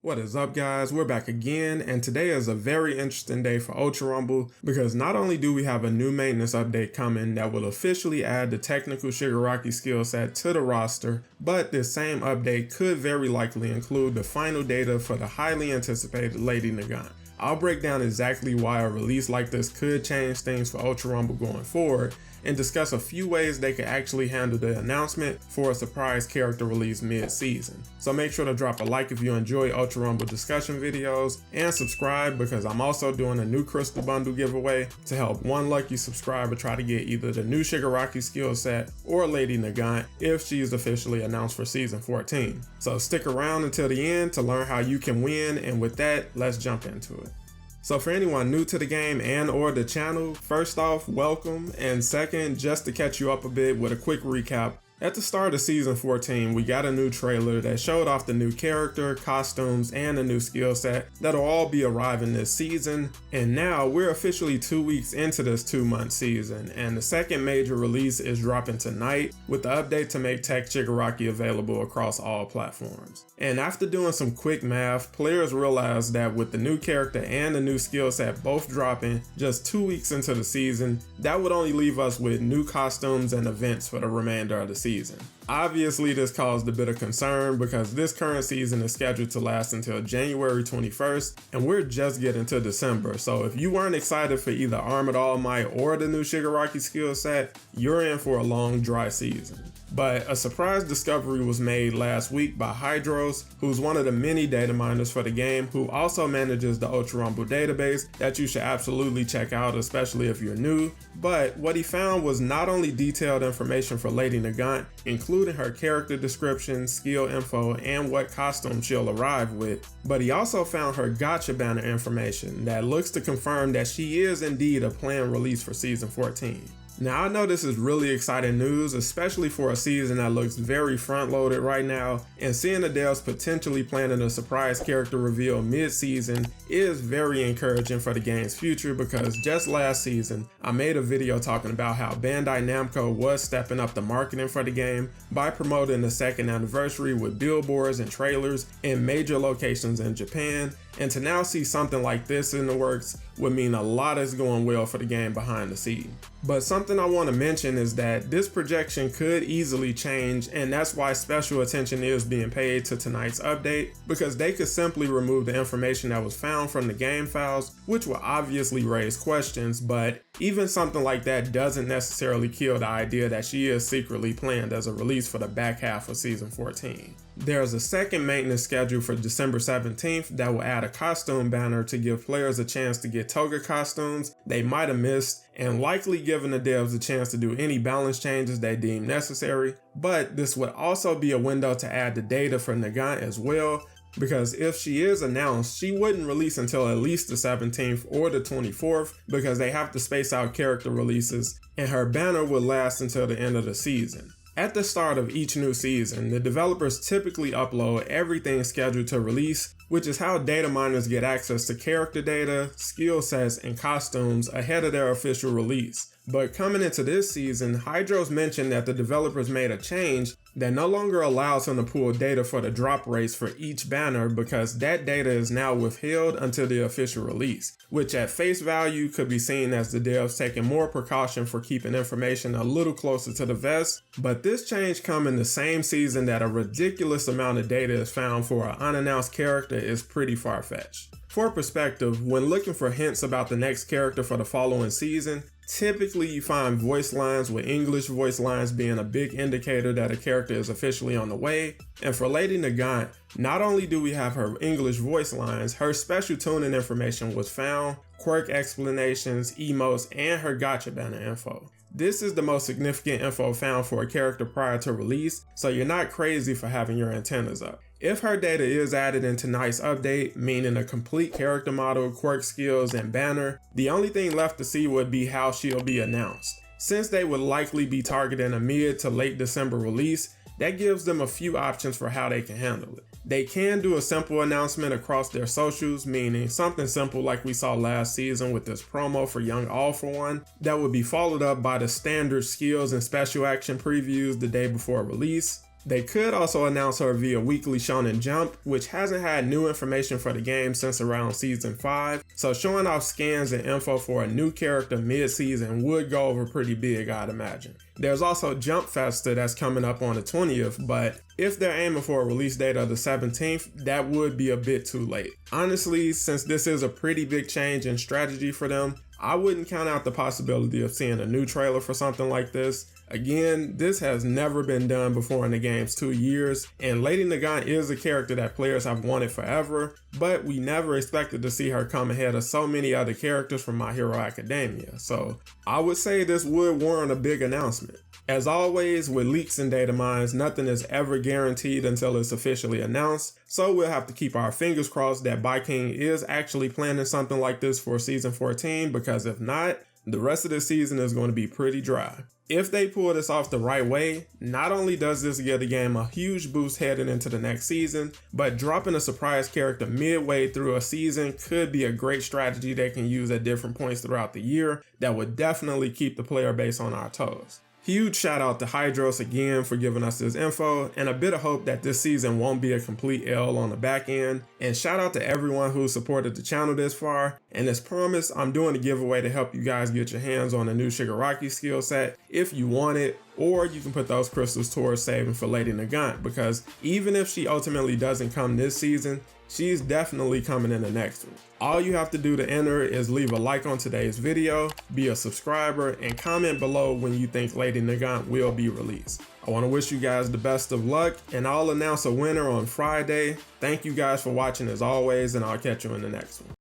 What is up, guys? We're back again, and today is a very interesting day for Ultra Rumble because not only do we have a new maintenance update coming that will officially add the Technical Shigaraki skill set to the roster, but this same update could very likely include the final data for the highly anticipated Lady Nagant. I'll break down exactly why a release like this could change things for Ultra Rumble going forward, and discuss a few ways they could actually handle the announcement for a surprise character release mid-season. So make sure to drop a like if you enjoy Ultra Rumble discussion videos, and subscribe because I'm also doing a new crystal bundle giveaway to help one lucky subscriber try to get either the new Shigaraki skill set or Lady Nagant if she's officially announced for season 14. So stick around until the end to learn how you can win, and with that, let's jump into it. So for anyone new to the game and or the channel, first off, welcome, and second, just to catch you up a bit with a quick recap, at the start of season 14, we got a new trailer that showed off the new character, costumes, and a new skill set that'll all be arriving this season, and now we're officially 2 weeks into this 2-month season, and the second major release is dropping tonight with the update to make Tech Shigaraki available across all platforms. And after doing some quick math, players realized that with the new character and the new skill set both dropping just 2 weeks into the season, that would only leave us with new costumes and events for the remainder of the season. Obviously, this caused a bit of concern because this current season is scheduled to last until January 21st, and we're just getting to December, so if you weren't excited for either Armored All Might or the new Shigaraki skill set, you're in for a long dry season. But a surprise discovery was made last week by Hydros, who's one of the many data miners for the game, who also manages the Ultra Rumble database that you should absolutely check out, especially if you're new. But what he found was not only detailed information for Lady Nagant, including her character description, skill info, and what costume she'll arrive with, but he also found her gacha banner information that looks to confirm that she is indeed a planned release for season 14. Now, I know this is really exciting news, especially for a season that looks very front-loaded right now, and seeing the devs potentially planning a surprise character reveal mid-season is very encouraging for the game's future because just last season, I made a video talking about how Bandai Namco was stepping up the marketing for the game by promoting the second anniversary with billboards and trailers in major locations in Japan, and to now see something like this in the works would mean a lot is going well for the game behind the scenes. But something I want to mention is that this projection could easily change, and that's why special attention is being paid to tonight's update, because they could simply remove the information that was found from the game files, which will obviously raise questions, but even something like that doesn't necessarily kill the idea that she is secretly planned as a release for the back half of season 14. There's a second maintenance schedule for December 17th that will add a costume banner to give players a chance to get toga costumes they might have missed, and likely giving the devs a chance to do any balance changes they deem necessary. But this would also be a window to add the data for Nagant as well, because if she is announced, she wouldn't release until at least the 17th or the 24th because they have to space out character releases, and her banner would last until the end of the season. At the start of each new season, the developers typically upload everything scheduled to release, which is how data miners get access to character data, skill sets, and costumes ahead of their official release. But coming into this season, Hydros mentioned that the developers made a change that no longer allows him to pull data for the drop rates for each banner because that data is now withheld until the official release, which at face value could be seen as the devs taking more precaution for keeping information a little closer to the vest. But this change comes in the same season that a ridiculous amount of data is found for an unannounced character is pretty far-fetched. For perspective, when looking for hints about the next character for the following season, typically you find voice lines, with English voice lines being a big indicator that a character is officially on the way. And for Lady Nagant, not only do we have her English voice lines, her special tuning information was found, quirk explanations, emotes, and her gacha banner info. This is the most significant info found for a character prior to release, so you're not crazy for having your antennas up. If her data is added in tonight's update, meaning a complete character model, quirk skills, and banner, the only thing left to see would be how she'll be announced. Since they would likely be targeting a mid to late December release, that gives them a few options for how they can handle it. They can do a simple announcement across their socials, meaning something simple like we saw last season with this promo for Young All For One, that would be followed up by the standard skills and special action previews the day before release. They could also announce her via Weekly Shonen Jump, which hasn't had new information for the game since around Season 5, so showing off scans and info for a new character mid-season would go over pretty big, I'd imagine. There's also Jump Festa that's coming up on the 20th, but if they're aiming for a release date of the 17th, that would be a bit too late. Honestly, since this is a pretty big change in strategy for them, I wouldn't count out the possibility of seeing a new trailer for something like this. Again, this has never been done before in the game's 2 years, and Lady Nagant is a character that players have wanted forever, but we never expected to see her come ahead of so many other characters from My Hero Academia, so I would say this would warrant a big announcement. As always, with leaks and data mines, nothing is ever guaranteed until it's officially announced, so we'll have to keep our fingers crossed that King is actually planning something like this for Season 14, because if not, the rest of the season is going to be pretty dry. If they pull this off the right way, not only does this give the game a huge boost heading into the next season, but dropping a surprise character midway through a season could be a great strategy they can use at different points throughout the year that would definitely keep the player base on our toes. Huge shout out to Hydros again for giving us this info, and a bit of hope that this season won't be a complete L on the back end. And shout out to everyone who supported the channel this far. And as promised, I'm doing a giveaway to help you guys get your hands on a new Shigaraki skill set if you want it, or you can put those crystals towards saving for Lady Nagant, because even if she ultimately doesn't come this season, she's definitely coming in the next one. All you have to do to enter is leave a like on today's video, be a subscriber, and comment below when you think Lady Nagant will be released. I want to wish you guys the best of luck, and I'll announce a winner on Friday. Thank you guys for watching as always, and I'll catch you in the next one.